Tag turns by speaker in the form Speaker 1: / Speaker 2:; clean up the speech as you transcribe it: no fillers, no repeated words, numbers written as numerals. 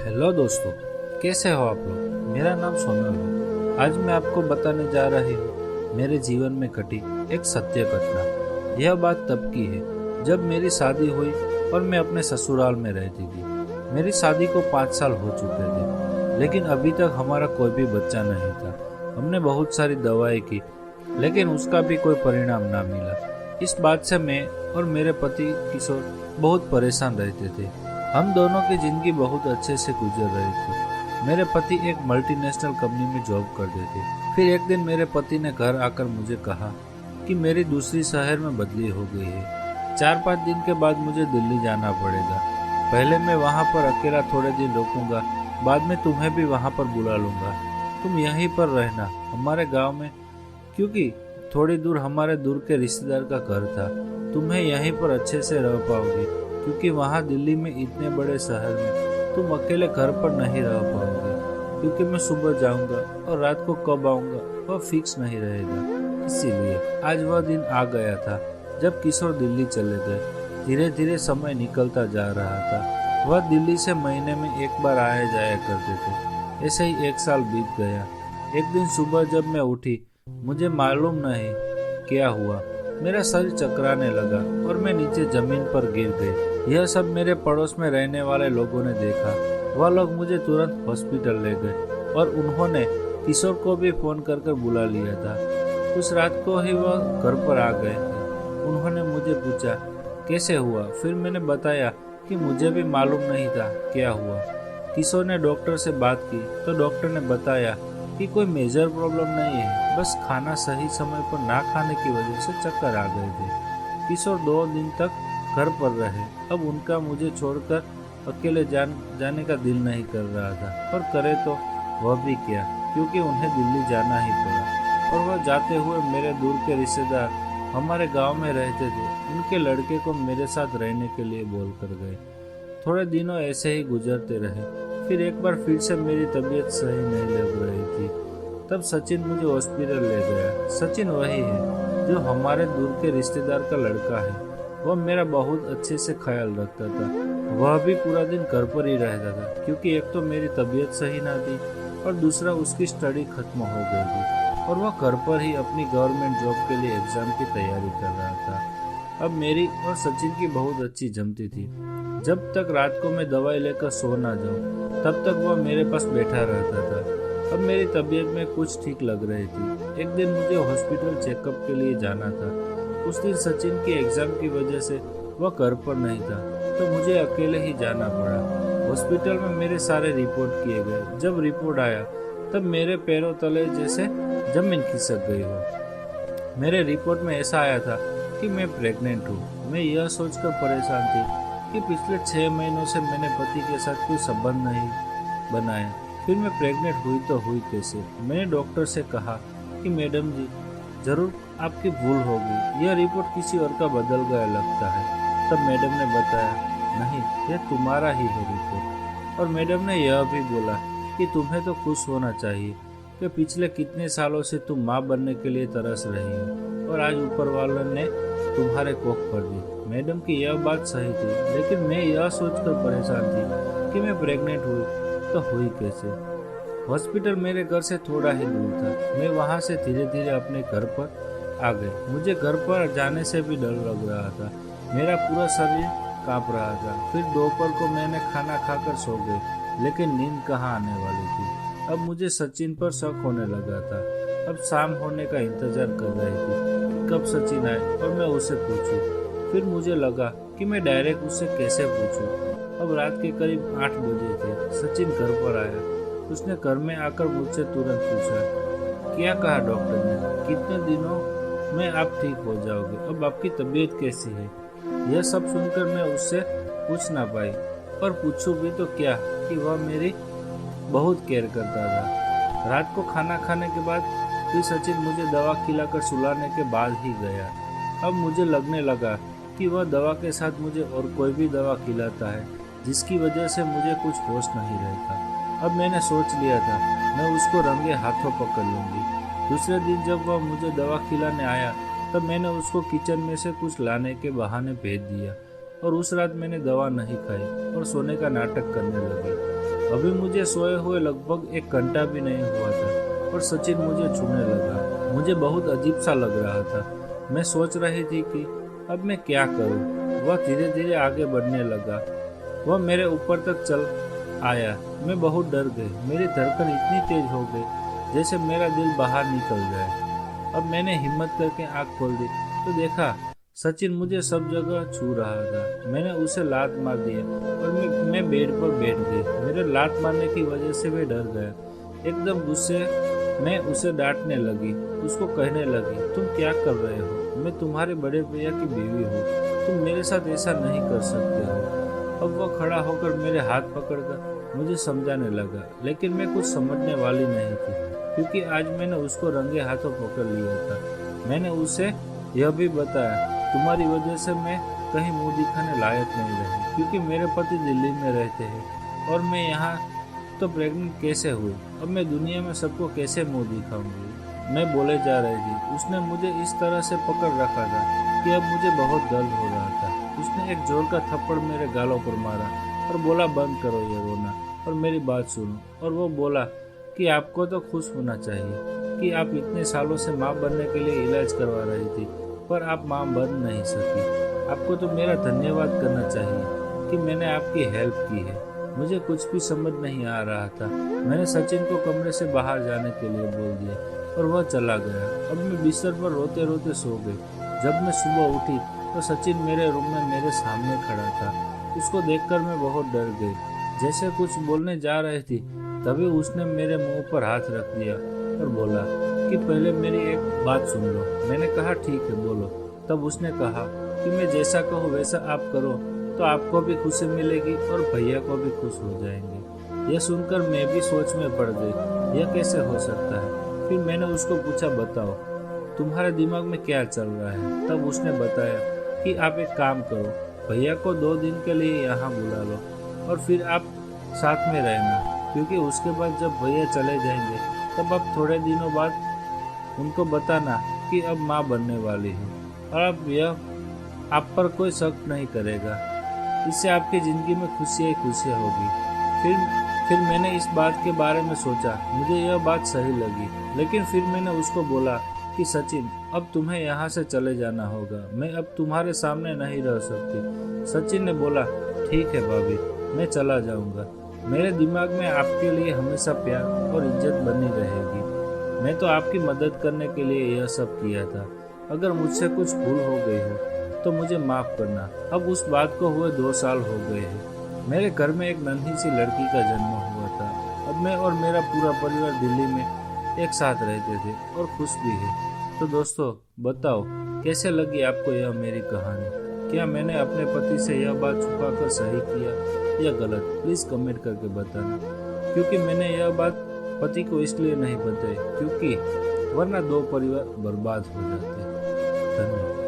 Speaker 1: Hello दोस्तों, कैसे हो आप लोग। मेरा नाम सोनल है। आज मैं आपको बताने जा रही हूँ मेरे जीवन में घटी एक सत्य घटना। यह बात तब की है जब मेरी शादी हुई और मैं अपने ससुराल में रहती थी। मेरी शादी को 5 साल हो चुके थे, लेकिन अभी तक हमारा कोई भी बच्चा नहीं था। हमने बहुत सारी दवाएं की, लेकिन उसका भी कोई परिणाम ना मिला। इस बात से मैं और मेरे पति किशोर बहुत परेशान रहते थे। हम दोनों की जिंदगी बहुत अच्छे से गुजर रही थी। मेरे पति एक मल्टीनेशनल कंपनी में जॉब करते थे। फिर एक दिन मेरे पति ने घर आकर मुझे कहा कि मेरी दूसरी शहर में बदली हो गई है। 4-5 दिन के बाद मुझे दिल्ली जाना पड़ेगा। पहले मैं वहाँ पर अकेला थोड़े दिन रुकूंगा, बाद में तुम्हें भी वहाँ पर बुला लूंगा। तुम यहीं पर रहना हमारे गाँव में, क्योंकि थोड़ी दूर हमारे दूर के रिश्तेदार का घर था। तुम्हें यहीं पर अच्छे से रह पाओगे, क्योंकि वहाँ दिल्ली में इतने बड़े शहर में तुम अकेले घर पर नहीं रह पाओगे, क्योंकि मैं सुबह जाऊंगा और रात को कब आऊंगा वह फिक्स नहीं रहेगा। इसीलिए आज वह दिन आ गया था जब किशोर दिल्ली चले गए। धीरे धीरे समय निकलता जा रहा था। वह दिल्ली से महीने में एक बार आया जाया करते थे। ऐसे ही 1 साल बीत गया। एक दिन सुबह जब मैं उठी, मुझे मालूम नहीं क्या हुआ, मेरा शरीर चकराने लगा और मैं नीचे जमीन पर गिर गई। यह सब मेरे पड़ोस में रहने वाले लोगों ने देखा। वह लोग मुझे तुरंत हॉस्पिटल ले गए और उन्होंने किशोर को भी फोन कर कर बुला लिया था। उस रात को ही वह घर पर आ गए थे। उन्होंने मुझे पूछा कैसे हुआ। फिर मैंने बताया कि मुझे भी मालूम नहीं था क्या हुआ। किशोर ने डॉक्टर से बात की तो डॉक्टर ने बताया कि कोई मेजर प्रॉब्लम नहीं है, बस खाना सही समय पर ना खाने की वजह से चक्कर आ गए थे। किशोर 2 दिन तक घर पर रहे। अब उनका मुझे छोड़कर अकेले जाने का दिल नहीं कर रहा था, और करे तो वह भी क्या, क्योंकि उन्हें दिल्ली जाना ही पड़ा। और वह जाते हुए मेरे दूर के रिश्तेदार हमारे गांव में रहते थे, उनके लड़के को मेरे साथ रहने के लिए बोल कर गए। थोड़े दिनों ऐसे ही गुजरते रहे। फिर एक बार फिर से मेरी तबीयत सही नहीं लग रही थी। तब सचिन मुझे हॉस्पिटल ले गया। सचिन वही है जो हमारे दूर के रिश्तेदार का लड़का है। वह मेरा बहुत अच्छे से ख्याल रखता था। वह भी पूरा दिन घर पर ही रहता था, क्योंकि एक तो मेरी तबीयत सही ना थी और दूसरा उसकी स्टडी खत्म हो गई थी और वह घर पर ही अपनी गवर्नमेंट जॉब के लिए एग्जाम की तैयारी कर रहा था। अब मेरी और सचिन की बहुत अच्छी जमती थी। जब तक रात को मैं दवाई लेकर सो ना जाऊं, तब तक वह मेरे पास बैठा रहता था। अब मेरी तबीयत में कुछ ठीक लग रही थी। एक दिन मुझे हॉस्पिटल चेकअप के लिए जाना था। उस दिन सचिन की एग्जाम की वजह से वह घर पर नहीं था, तो मुझे अकेले ही जाना पड़ा। हॉस्पिटल में मेरे सारे रिपोर्ट किए गए। जब रिपोर्ट आया तब मेरे पैरों तले जैसे जमीन खिसक गई हो। मेरे रिपोर्ट में ऐसा आया था कि मैं प्रेग्नेंट हूँ। मैं यह सोचकर परेशान थी कि पिछले 6 महीनों से मैंने पति के साथ कोई संबंध नहीं बनाया, फिर मैं प्रेग्नेंट हुई तो हुई कैसे। मैंने डॉक्टर से कहा कि मैडम जी, जरूर आपकी भूल होगी, यह रिपोर्ट किसी और का बदल गया लगता है। तब मैडम ने बताया, नहीं, यह तुम्हारा ही है रिपोर्ट। और मैडम ने यह भी बोला कि तुम्हें तो खुश होना चाहिए कि पिछले कितने सालों से तुम माँ बनने के लिए तरस रही हो और आज ऊपर वाले ने तुम्हारे कोख पर दी। मैडम की यह बात सही थी, लेकिन मैं यह सोचकर परेशान थी कि मैं प्रेग्नेंट हुई तो हुई कैसे। हॉस्पिटल मेरे घर से थोड़ा ही दूर था। मैं वहां से धीरे धीरे अपने घर पर आ गई। मुझे घर पर जाने से भी डर लग रहा था। मेरा पूरा शरीर कांप रहा था। फिर दोपहर को मैंने खाना खाकर सो गई, लेकिन नींद कहाँ आने वाली थी। अब मुझे सचिन पर शक होने लगा था। अब शाम होने का इंतजार कर रही थी कब सचिन आए और मैं उसे पूछूं। फिर मुझे लगा कि मैं डायरेक्ट उससे कैसे पूछूं। अब रात के करीब 8 बजे थे। सचिन घर पर आया। उसने घर में आकर मुझसे तुरंत पूछा, क्या कहा डॉक्टर ने, कितने दिनों में आप ठीक हो जाओगे, अब आपकी तबीयत कैसी है। यह सब सुनकर मैं उससे पूछ ना पाई, और पूछूं भी तो क्या कि वह मेरी बहुत केयर करता था। रात को खाना खाने के बाद फिर सचिन मुझे दवा खिलाकर सुलाने के बाद ही गया। अब मुझे लगने लगा कि वह दवा के साथ मुझे और कोई भी दवा खिलाता है, जिसकी वजह से मुझे कुछ होश नहीं रहता। अब मैंने सोच लिया था मैं उसको रंगे हाथों पकड़ लूंगी। दूसरे दिन जब वह मुझे दवा खिलाने आया तब मैंने उसको किचन में से कुछ लाने के बहाने भेज दिया, और उस रात मैंने दवा नहीं खाई और सोने का नाटक करने लगी। अभी मुझे सोए हुए लगभग 1 घंटा भी नहीं हुआ था और सचिन मुझे छूने लगा। मुझे बहुत अजीब सा लग रहा था। मैं सोच रही थी कि अब मैं क्या करूं। वह धीरे धीरे आगे बढ़ने लगा। वह मेरे ऊपर तक चल आया। मैं बहुत डर गई। मेरी धड़कन इतनी तेज हो गई जैसे मेरा दिल बाहर निकल जाए। अब मैंने हिम्मत करके आंख खोल दी तो देखा सचिन मुझे सब जगह छू रहा था। मैंने उसे लात मार दी और मैं बेड पर बैठ गई। मेरे लात मारने की वजह से मैं डर गया। एकदम गुस्से में उसे डांटने लगी। उसको कहने लगी, तुम क्या कर रहे हो? मैं तुम्हारे बड़े भैया की बीवी हूँ। तुम मेरे साथ ऐसा नहीं कर सकते हो। अब वह खड़ा होकर मेरे हाथ पकड़कर मुझे समझाने लगा, लेकिन मैं कुछ समझने वाली नहीं थी क्योंकि आज मैंने उसको रंगे हाथों पकड़ लिया था। मैंने उसे यह भी बताया, तुम्हारी वजह से मैं कहीं मुंह दिखाने लायक नहीं रही क्योंकि मेरे पति दिल्ली में रहते हैं और मैं यहाँ तो प्रेग्नेंट कैसे हुई। अब मैं दुनिया में सबको कैसे मुंह दिखाऊंगी। मैं बोले जा रही थी। उसने मुझे इस तरह से पकड़ रखा था कि अब मुझे बहुत दर्द हो रहा था। उसने एक जोर का थप्पड़ मेरे गालों पर मारा और बोला, बंद करो ये रोना और मेरी बात सुनो। और वो बोला कि आपको तो खुश होना चाहिए कि आप इतने सालों से माँ बनने के लिए इलाज करवा रही थी पर आप माँ बन नहीं सकी। आपको तो मेरा धन्यवाद करना चाहिए कि मैंने आपकी हेल्प की है। मुझे कुछ भी समझ नहीं आ रहा था। मैंने सचिन को कमरे से बाहर जाने के लिए बोल दिया और वह चला गया। अब मैं बिस्तर पर रोते रोते सो गई। जब मैं सुबह उठी तो सचिन मेरे रूम में मेरे सामने खड़ा था। उसको देखकर मैं बहुत डर गई। जैसे कुछ बोलने जा रही थी तभी उसने मेरे मुंह पर हाथ रख दिया और बोला कि पहले मेरी एक बात सुन लो। मैंने कहा, ठीक है बोलो। तब उसने कहा कि मैं जैसा कहूँ वैसा आप करो तो आपको भी खुशी मिलेगी और भैया को भी खुश हो जाएंगे। यह सुनकर मैं भी सोच में पड़ गई, यह कैसे हो सकता है। फिर मैंने उसको पूछा, बताओ तुम्हारे दिमाग में क्या चल रहा है। तब उसने बताया कि आप एक काम करो, भैया को 2 दिन के लिए यहाँ बुला लो और फिर आप साथ में रहना क्योंकि उसके बाद जब भैया चले जाएंगे तब आप थोड़े दिनों बाद उनको बताना कि अब माँ बनने वाली है और अब यह आप पर कोई शक नहीं करेगा। इससे आपकी ज़िंदगी में खुशियाँ ही खुशियाँ होगी। फिर मैंने इस बात के बारे में सोचा। मुझे यह बात सही लगी, लेकिन फिर मैंने उसको बोला कि सचिन अब तुम्हें यहाँ से चले जाना होगा। मैं अब तुम्हारे सामने नहीं रह सकती। सचिन ने बोला, ठीक है भाभी, मैं चला जाऊँगा। मेरे दिमाग में आपके लिए हमेशा प्यार और इज्जत बनी रहेगी। मैं तो आपकी मदद करने के लिए यह सब किया था। अगर मुझसे कुछ भूल हो गई हो तो मुझे माफ़ करना। अब उस बात को हुए 2 साल हो गए हैं। मेरे घर में एक नन्ही सी लड़की का जन्म हुआ था। अब मैं और मेरा पूरा परिवार दिल्ली में एक साथ रहते थे और खुश भी है। तो दोस्तों बताओ कैसे लगी आपको यह मेरी कहानी। क्या मैंने अपने पति से यह बात छुपाकर सही किया या गलत? प्लीज़ कमेंट करके बताना, क्योंकि मैंने यह बात पति को इसलिए नहीं बताई क्योंकि वरना 2 परिवार बर्बाद हो जाते। धन्यवाद।